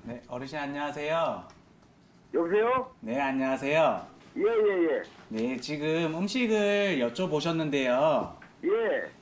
네, 어르신 안녕하세요. 여보세요? 네, 안녕하세요. 예, 예, 예. 네, 지금 음식을 여쭤보셨는데요. 예.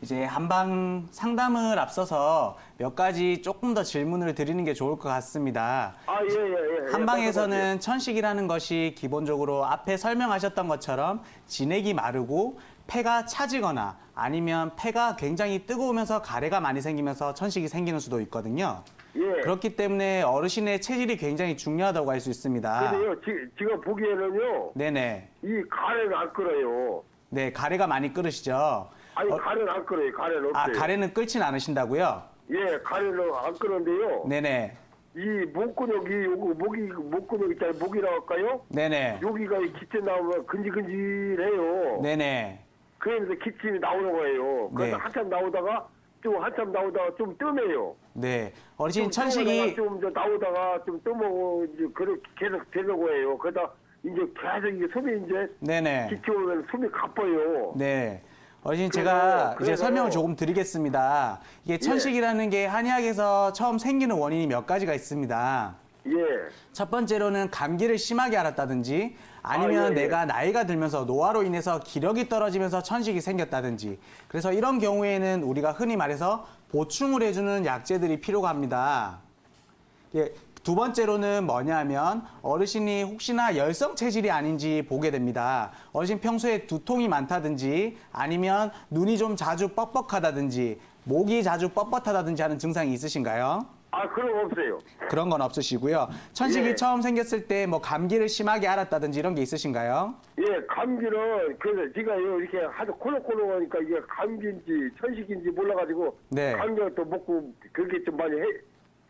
이제 한방 상담을 앞서서 몇 가지 조금 더 질문을 드리는 게 좋을 것 같습니다. 아, 예, 예, 예. 예, 말씀하세요. 한방에서는 천식이라는 것이 기본적으로 앞에 설명하셨던 것처럼 진액이 마르고 폐가 차지거나 아니면 폐가 굉장히 뜨거우면서 가래가 많이 생기면서 천식이 생기는 수도 있거든요. 예. 그렇기 때문에 어르신의 체질이 굉장히 중요하다고 할 수 있습니다. 근데요, 지금 보기에는요, 네네. 이 가래는 안 끓어요. 네, 가래가 많이 끓으시죠? 아니, 가래는 안 끓어요. 가래는 없어요. 아, 가래는 끓진 않으신다고요? 예, 가래는 안 끓는데요. 네네. 이 목근육이, 요거 목근육 있잖아요. 목이라고 할까요? 네네. 여기가 이 기침 나오면 근질근질해요. 네네. 그러면서 기침이 나오는 거예요. 그래서 네. 한참 나오다가 좀 뜸해요. 네. 어르신 좀 천식이, 좀 나오다가 좀 떠먹고 이제 그렇게 계속 되는 거예요. 그러다 이제 계속 이게 숨이 이제 네네. 기침오면 숨이 가빠요. 네. 어르신 제가 이제 그래서 설명을 조금 드리겠습니다. 이게 천식이라는 게 한의학에서 처음 생기는 원인이 몇 가지가 있습니다. 예, 첫 번째로는 감기를 심하게 앓았다든지 아니면 아, 예, 예. 내가 나이가 들면서 노화로 인해서 기력이 떨어지면서 천식이 생겼다든지 그래서 이런 경우에는 우리가 흔히 말해서 보충을 해주는 약재들이 필요가 합니다. 예, 두 번째로는 뭐냐면 어르신이 혹시나 열성 체질이 아닌지 보게 됩니다. 어르신 평소에 두통이 많다든지 아니면 눈이 좀 자주 뻑뻑하다든지 목이 자주 뻣뻣하다든지 하는 증상이 있으신가요? 아 그런 거 없어요. 그런 건 없으시고요. 천식이 예. 처음 생겼을 때 뭐 감기를 심하게 앓았다든지 이런 게 있으신가요? 예, 감기는 그래서 제가 이렇게 하도 코로코로하니까 이게 감기인지 천식인지 몰라가지고 네. 감기가 또 먹고 그렇게 좀 많이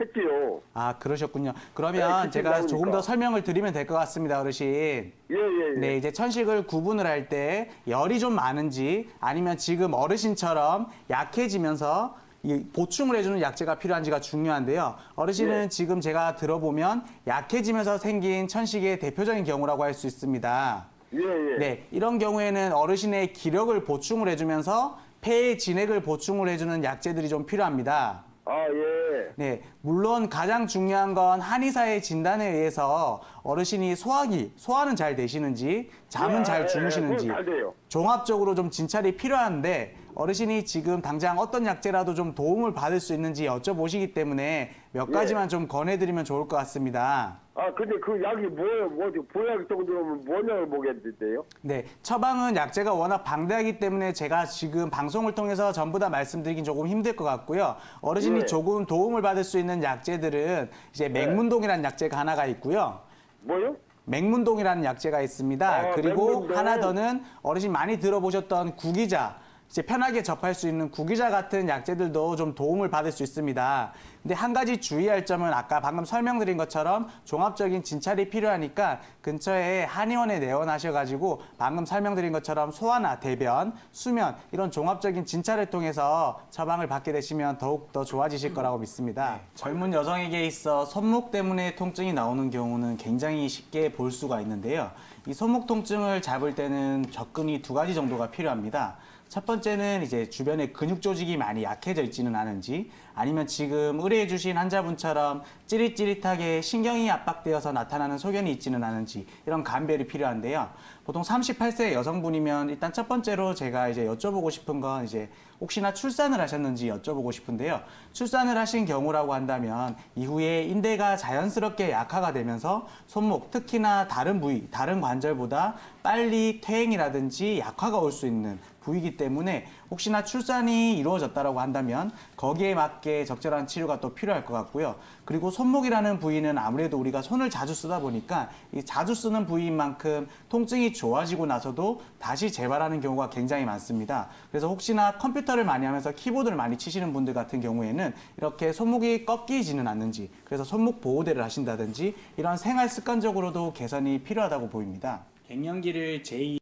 했지요. 아, 그러셨군요. 그러면 네, 제가 나오니까. 조금 더 설명을 드리면 될 것 같습니다, 어르신. 예, 예, 예. 네, 이제 천식을 구분을 할 때 열이 좀 많은지 아니면 지금 어르신처럼 약해지면서 이 보충을 해주는 약재가 필요한지가 중요한데요. 어르신은 네. 지금 제가 들어보면 약해지면서 생긴 천식의 대표적인 경우라고 할 수 있습니다. 예, 예. 네, 이런 경우에는 어르신의 기력을 보충을 해주면서 폐의 진액을 보충을 해주는 약재들이 좀 필요합니다. 아, 예. 네, 물론 가장 중요한 건 한의사의 진단에 의해서 어르신이 소화는 잘 되시는지, 잠은 예, 잘 주무시는지, 그건 잘 돼요. 종합적으로 좀 진찰이 필요한데, 어르신이 지금 당장 어떤 약재라도 좀 도움을 받을 수 있는지 여쭤보시기 때문에 몇 가지만 좀 권해드리면 좋을 것 같습니다. 아, 근데 그 약이 뭐예요? 보약 정도면 뭐냐고 보겠는데요? 네, 처방은 약재가 워낙 방대하기 때문에 제가 지금 방송을 통해서 전부 다 말씀드리긴 조금 힘들 것 같고요. 어르신이 예. 조금 도움을 받을 수 있는 약재들은 이제 맹문동이라는 약재가 하나가 있고요. 뭐요? 맹문동이라는 약재가 있습니다. 아, 그리고 맹문동. 하나 더는 어르신 많이 들어보셨던 구기자, 이제 편하게 접할 수 있는 구기자 같은 약재들도 좀 도움을 받을 수 있습니다. 근데 한 가지 주의할 점은 아까 방금 설명드린 것처럼 종합적인 진찰이 필요하니까 근처에 한의원에 내원하셔가지고 방금 설명드린 것처럼 소화나 대변, 수면 이런 종합적인 진찰을 통해서 처방을 받게 되시면 더욱 더 좋아지실 거라고 믿습니다. 젊은 여성에게 있어 손목 때문에 통증이 나오는 경우는 굉장히 쉽게 볼 수가 있는데요. 이 손목 통증을 잡을 때는 접근이 두 가지 정도가 필요합니다. 첫 번째는 이제 주변에 근육 조직이 많이 약해져 있지는 않은지 아니면 지금 의뢰해 주신 환자분처럼 찌릿찌릿하게 신경이 압박되어서 나타나는 소견이 있지는 않은지 이런 감별이 필요한데요. 보통 38세 여성분이면 일단 첫 번째로 제가 이제 여쭤보고 싶은 건 이제 혹시나 출산을 하셨는지 여쭤보고 싶은데요. 출산을 하신 경우라고 한다면 이후에 인대가 자연스럽게 약화가 되면서 손목, 특히나 다른 부위, 다른 관절보다 빨리 퇴행이라든지 약화가 올 수 있는 부위이기 때문에 혹시나 출산이 이루어졌다고 한다면 거기에 맞게 적절한 치료가 또 필요할 것 같고요. 그리고 손목이라는 부위는 아무래도 우리가 손을 자주 쓰다 보니까 이 자주 쓰는 부위인 만큼 통증이 좋아지고 나서도 다시 재발하는 경우가 굉장히 많습니다. 그래서 혹시나 컴퓨터를 많이 하면서 키보드를 많이 치시는 분들 같은 경우에는 이렇게 손목이 꺾이지는 않는지 그래서 손목 보호대를 하신다든지 이런 생활 습관적으로도 개선이 필요하다고 보입니다. 갱년기를 제2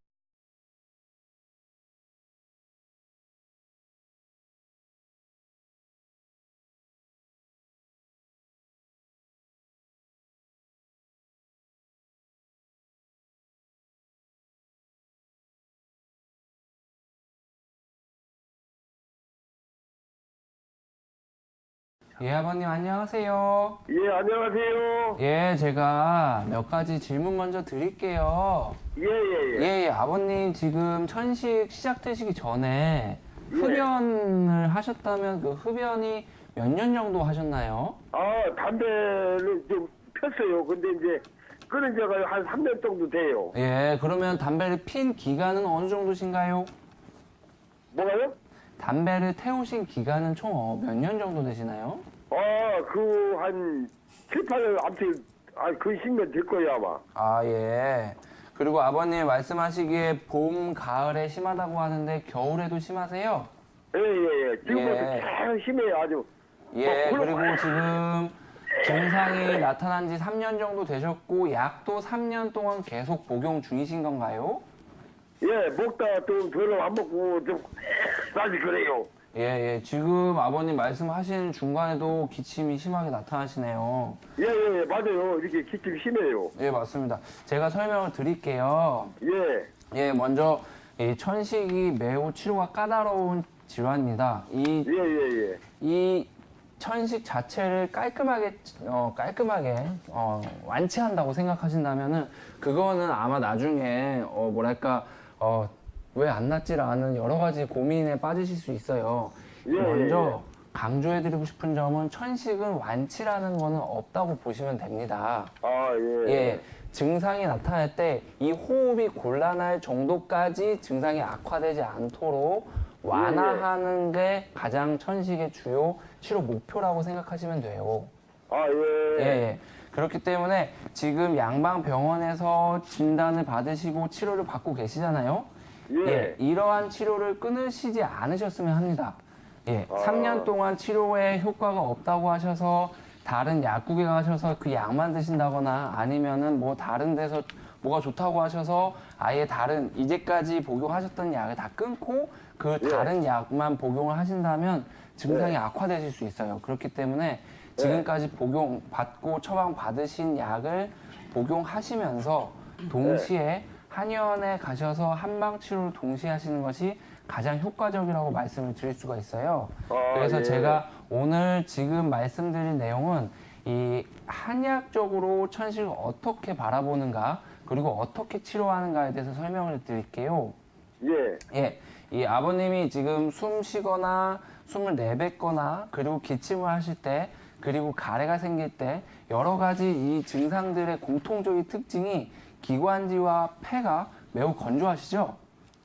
예, 아버님 안녕하세요. 예, 안녕하세요. 예, 제가 몇 가지 질문 먼저 드릴게요. 예, 예, 예. 예, 아버님 지금 천식 시작되시기 전에 흡연을 하셨다면 그 흡연이 몇 년 정도 하셨나요? 담배를 좀 폈어요. 근데 이제 끊은 지가 한 3년 정도 돼요. 예, 그러면 담배를 핀 기간은 어느 정도신가요? 뭐가요? 담배를 태우신 기간은 총 몇 년 정도 되시나요? 한 7, 8년, 아무튼, 그 10년 될 거예요, 아마. 아, 예. 그리고 아버님 말씀하시기에 봄, 가을에 심하다고 하는데 겨울에도 심하세요? 예, 예, 예. 지금부터 예. 제일 심해요, 아주. 예, 물론- 그리고 지금 증상이 나타난 지 3년 정도 되셨고 약도 3년 동안 계속 복용 중이신 건가요? 예, 먹다가 또 별로 안 먹고 좀 다시 그래요. 예, 예. 지금 아버님 말씀하신 중간에도 기침이 심하게 나타나시네요. 예, 예, 예, 맞아요. 이렇게 기침 심해요. 예, 맞습니다. 제가 설명을 드릴게요. 예, 예, 먼저 이 천식이 매우 치료가 까다로운 질환입니다. 예, 예, 예. 이 천식 자체를 깔끔하게 완치한다고 생각하신다면은 그거는 아마 나중에 왜 안 낫지라는 여러 가지 고민에 빠지실 수 있어요. 예, 먼저 강조해드리고 싶은 점은 천식은 완치라는 거는 없다고 보시면 됩니다. 예. 예, 증상이 나타날 때 이 호흡이 곤란할 정도까지 증상이 악화되지 않도록 완화하는 게 가장 천식의 주요 치료 목표라고 생각하시면 돼요. 예. 예, 예. 그렇기 때문에 지금 양방병원에서 진단을 받으시고 치료를 받고 계시잖아요. 예. 이러한 치료를 끊으시지 않으셨으면 합니다. 예, 3년 동안 치료에 효과가 없다고 하셔서 다른 약국에 가셔서 그 약만 드신다거나 아니면은 뭐 다른 데서 뭐가 좋다고 하셔서 아예 다른 이제까지 복용하셨던 약을 다 끊고 그 다른 약만 복용을 하신다면 증상이 악화되실 수 있어요. 그렇기 때문에 지금까지 복용받고 처방받으신 약을 복용하시면서 동시에 한의원에 가셔서 한방치료를 동시에 하시는 것이 가장 효과적이라고 말씀을 드릴 수가 있어요. 그래서 예. 제가 오늘 지금 말씀드린 내용은 이 한의학적으로 천식을 어떻게 바라보는가 그리고 어떻게 치료하는가에 대해서 설명을 드릴게요. 예. 예, 이 아버님이 지금 숨 쉬거나 숨을 내뱉거나 그리고 기침을 하실 때 그리고 가래가 생길 때 여러 가지 이 증상들의 공통적인 특징이 기관지와 폐가 매우 건조하시죠?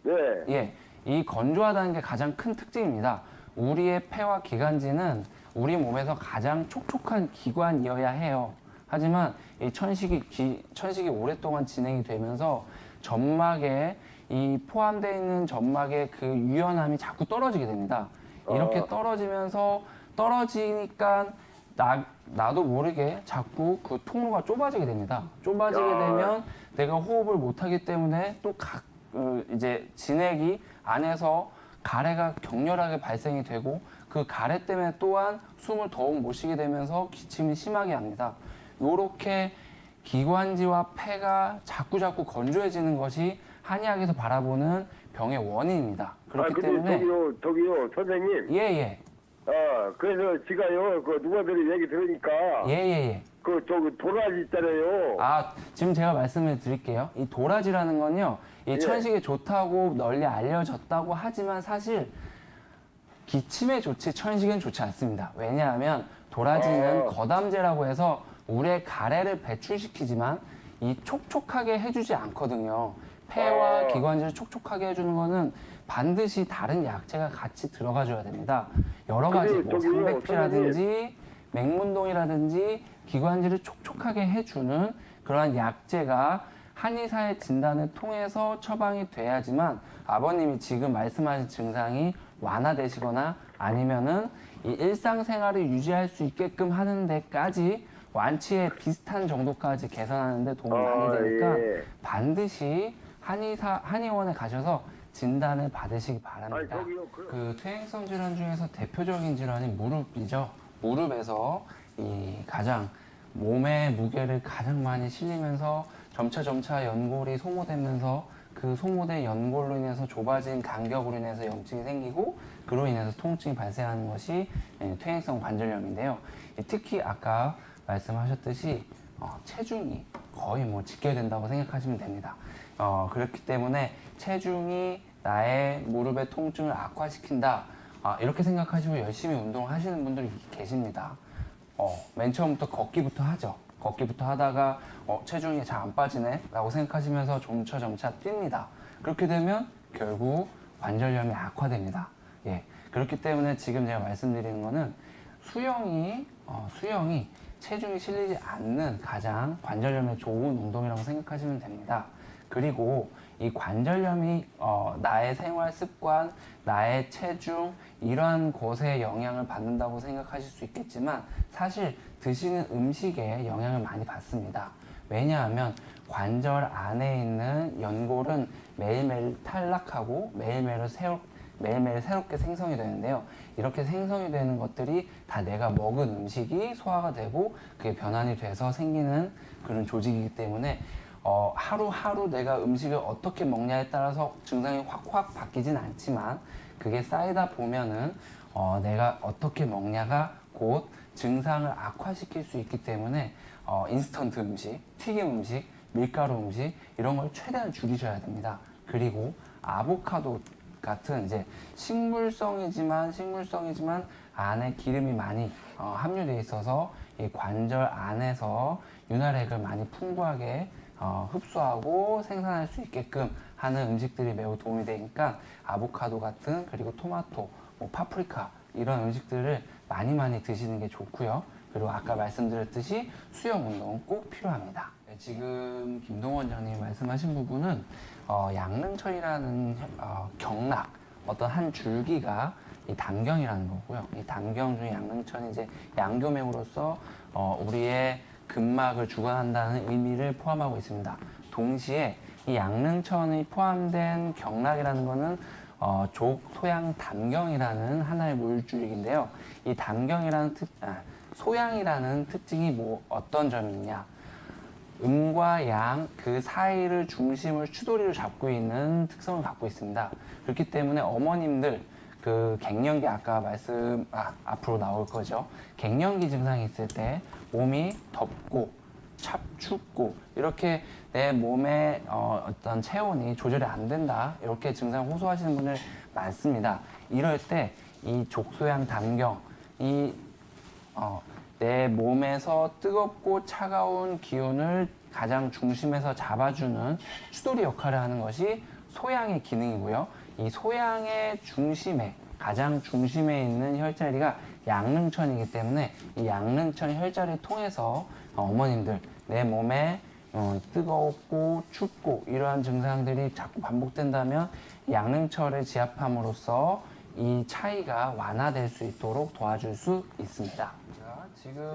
네. 예, 이 건조하다는 게 가장 큰 특징입니다. 우리의 폐와 기관지는 우리 몸에서 가장 촉촉한 기관이어야 해요. 하지만 이 천식이 오랫동안 진행이 되면서 점막에 이 포함되어 있는 점막의 그 유연함이 자꾸 떨어지게 됩니다. 이렇게 떨어지니까 나도 모르게 자꾸 그 통로가 좁아지게 됩니다. 좁아지게 되면 내가 호흡을 못하기 때문에 또 이제 진액이 안에서 가래가 격렬하게 발생이 되고 그 가래 때문에 또한 숨을 더욱 못 쉬게 되면서 기침이 심하게 합니다. 이렇게 기관지와 폐가 자꾸 건조해지는 것이 한의학에서 바라보는 병의 원인입니다. 그렇기 근데 때문에 저기요, 선생님. 예. 그래서 지가요, 그 누가들이 얘기 들으니까. 예. 저기 도라지 있잖아요. 지금 제가 말씀을 드릴게요. 이 도라지라는 건요, 이 천식에 좋다고 널리 알려졌다고 하지만 사실 기침에 좋지 천식엔 좋지 않습니다. 왜냐하면 도라지는 거담제라고 해서 우리의 가래를 배출시키지만 이 촉촉하게 해주지 않거든요. 폐와 기관지를 촉촉하게 해주는 거는 반드시 다른 약재가 같이 들어가줘야 됩니다. 여러 가지 뭐 상백피라든지 맹문동이라든지 기관지를 촉촉하게 해주는 그러한 약재가 한의사의 진단을 통해서 처방이 돼야지만 아버님이 지금 말씀하신 증상이 완화되시거나 아니면은 이 일상생활을 유지할 수 있게끔 하는 데까지 완치에 비슷한 정도까지 개선하는 데 도움이 많이 되니까 반드시 한의원에 가셔서 진단을 받으시기 바랍니다. 그 퇴행성 질환 중에서 대표적인 질환이 무릎이죠. 무릎에서 이 가장 몸의 무게를 가장 많이 실리면서 점차 연골이 소모되면서 그 소모된 연골로 인해서 좁아진 간격으로 인해서 염증이 생기고 그로 인해서 통증이 발생하는 것이 퇴행성 관절염인데요. 특히 아까 말씀하셨듯이 체중이 거의 뭐 직결된다고 생각하시면 됩니다. 그렇기 때문에 체중이 나의 무릎의 통증을 악화시킨다. 이렇게 생각하시고 열심히 운동을 하시는 분들이 계십니다. 맨 처음부터 걷기부터 하죠. 걷기부터 하다가 체중이 잘 안 빠지네 라고 생각하시면서 점차 뜁니다. 그렇게 되면 결국 관절염이 악화됩니다. 예, 그렇기 때문에 지금 제가 말씀드리는 거는 수영이 체중이 실리지 않는 가장 관절염에 좋은 운동이라고 생각하시면 됩니다. 그리고 이 관절염이 나의 생활 습관, 나의 체중 이러한 것에 영향을 받는다고 생각하실 수 있겠지만 사실 드시는 음식에 영향을 많이 받습니다. 왜냐하면 관절 안에 있는 연골은 매일매일 탈락하고 매일매일 새롭게 생성이 되는데요. 이렇게 생성이 되는 것들이 다 내가 먹은 음식이 소화가 되고 그게 변환이 돼서 생기는 그런 조직이기 때문에 하루하루 내가 음식을 어떻게 먹냐에 따라서 증상이 확 바뀌진 않지만 그게 쌓이다 보면은 내가 어떻게 먹냐가 곧 증상을 악화시킬 수 있기 때문에 인스턴트 음식, 튀김 음식, 밀가루 음식 이런 걸 최대한 줄이셔야 됩니다. 그리고 아보카도 같은 이제 식물성이지만 안에 기름이 많이 함유되어 있어서 이 관절 안에서 윤활액을 많이 풍부하게 흡수하고 생산할 수 있게끔 하는 음식들이 매우 도움이 되니까 아보카도 같은 그리고 토마토, 파프리카 이런 음식들을 많이 드시는 게 좋고요. 그리고 아까 말씀드렸듯이 수영 운동은 꼭 필요합니다. 네, 지금 김동원 원장님이 말씀하신 부분은 양릉철이라는 경락 어떤 한 줄기가 이 단경이라는 거고요. 이 단경 중에 양릉천이 이제 양교맥으로서 우리의 근막을 주관한다는 의미를 포함하고 있습니다. 동시에 이 양릉천이 포함된 경락이라는 것은 족소양 단경이라는 하나의 물줄기인데요. 이 단경이라는 소양이라는 특징이 어떤 점이 있냐? 음과 양 그 사이를 중심을 추돌이로 잡고 있는 특성을 갖고 있습니다. 그렇기 때문에 어머님들 그 갱년기 아까 앞으로 나올 거죠. 갱년기 증상이 있을 때 몸이 덥고 춥고 이렇게 내 몸의 어떤 체온이 조절이 안 된다 이렇게 증상을 호소하시는 분들 많습니다. 이럴 때 이 족소양 단경이 내 몸에서 뜨겁고 차가운 기운을 가장 중심에서 잡아주는 추돌이 역할을 하는 것이 소양의 기능이고요. 이 소양의 가장 중심에 있는 혈자리가 양릉천이기 때문에 이 양릉천 혈자리를 통해서 어머님들 내 몸에 뜨겁고 춥고 이러한 증상들이 자꾸 반복된다면 양릉철을 지압함으로써 이 차이가 완화될 수 있도록 도와줄 수 있습니다. 자, 지금